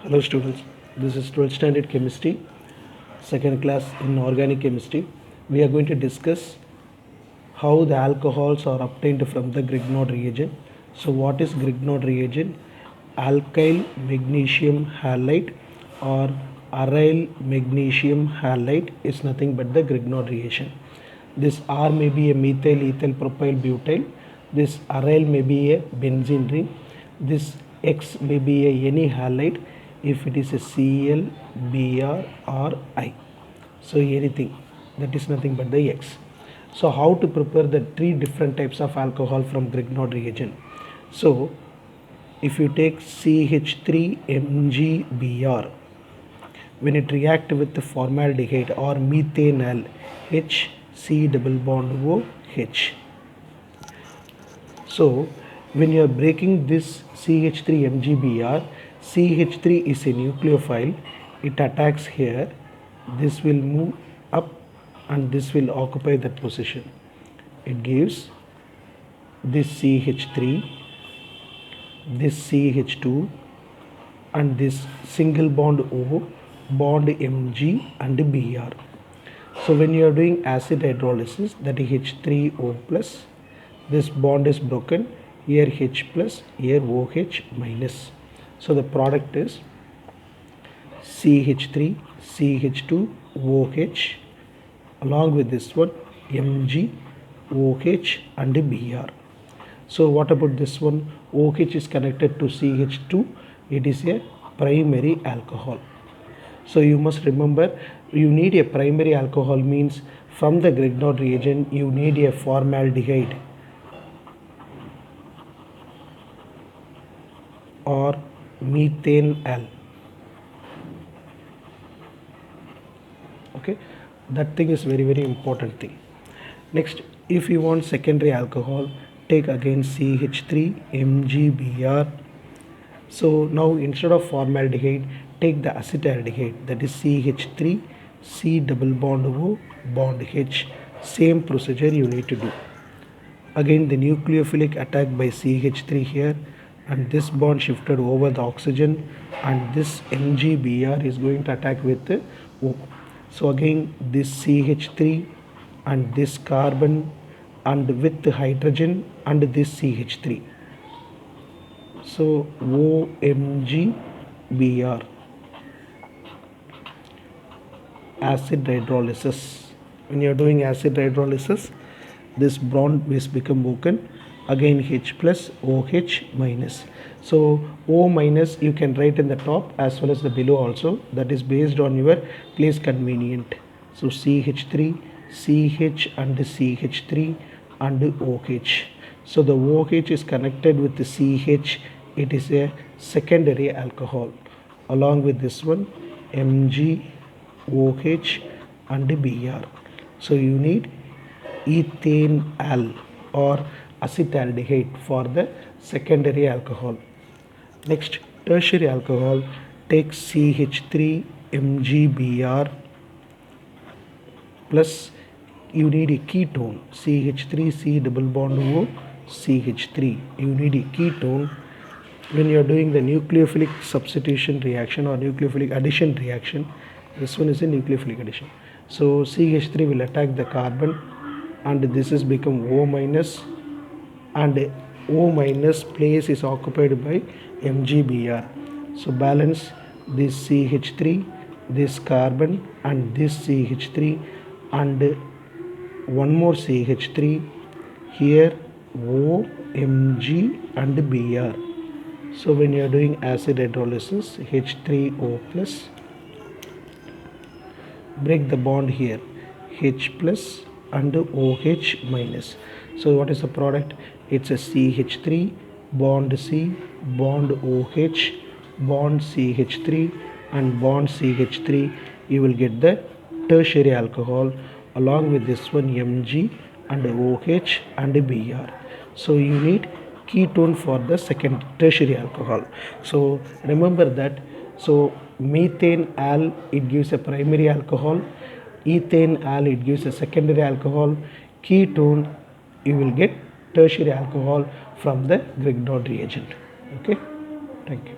Hello students, this is 12th standard chemistry, second class in organic chemistry. We are going to discuss how the alcohols are obtained from the Grignard reagent. So what is Grignard reagent? Alkyl magnesium halide or aryl magnesium halide is nothing but the Grignard reagent. This R may be a methyl, ethyl, propyl, butyl. This aryl may be a benzene ring. This X may be a any halide if it is a Cl, Br or I. So anything, that is nothing but the X. So how to prepare the three different types of alcohol from Grignard reagent? So if you take CH3MgBr, when it react with the formaldehyde or methanal, H C double bond O H. So when you are breaking this CH3MgBr, CH3 is a nucleophile, it attacks here, this will move up and this will occupy that position. It gives this CH3, this CH2 and this single bond O, bond Mg and Br. So when you are doing acid hydrolysis, that is H3O plus, this bond is broken, here H plus, here OH minus. So the product is CH3, CH2, OH along with this one Mg, OH and Br. So what about this one? OH is connected to CH2, it is a primary alcohol. So you must remember, you need a primary alcohol means from the Grignard reagent you need a formaldehyde or methanal. Okay, that thing is very important thing. Next, if you want secondary alcohol, take again CH3MgBr. So now instead of formaldehyde, take the acetaldehyde, that is CH3 C double bond O bond H. Same procedure you need to do. Again the nucleophilic attack by CH3 here, and this bond shifted over the oxygen, and this MgBr is going to attack with the O. So again this CH3 and this carbon and with the hydrogen and this CH3. So OMgBr, acid hydrolysis. When you are doing acid hydrolysis, this bond is become broken, again H plus OH minus. So O minus you can write in the top as well as the below also, that is based on your place convenient. So CH3, CH and CH3 and OH. So the OH is connected with the CH, it is a secondary alcohol. Along with this one Mg, OH and Br. So you need ethanal or acetaldehyde for the secondary alcohol. Next, tertiary alcohol, take CH3MgBr plus you need a ketone, CH3C double bond O CH3. You need a ketone. When you are doing the nucleophilic substitution reaction or nucleophilic addition reaction, this one is a nucleophilic addition. So CH3 will attack the carbon and this is become O minus, and O minus place is occupied by MgBr. So balance this CH3, this carbon and this CH3 and one more CH3, here O, Mg and Br. So when you are doing acid hydrolysis, H3O plus, break the bond here, H plus and OH minus. So what is the product? It's a CH3 bond C bond OH bond CH3 and bond CH3. You will get the tertiary alcohol along with this one Mg and OH and Br. So you need ketone for the second tertiary alcohol. So remember that. So methanal, it gives a primary alcohol, ethanal, it gives a secondary alcohol, ketone you will get tertiary alcohol from the Grignard reagent. Okay, thank you.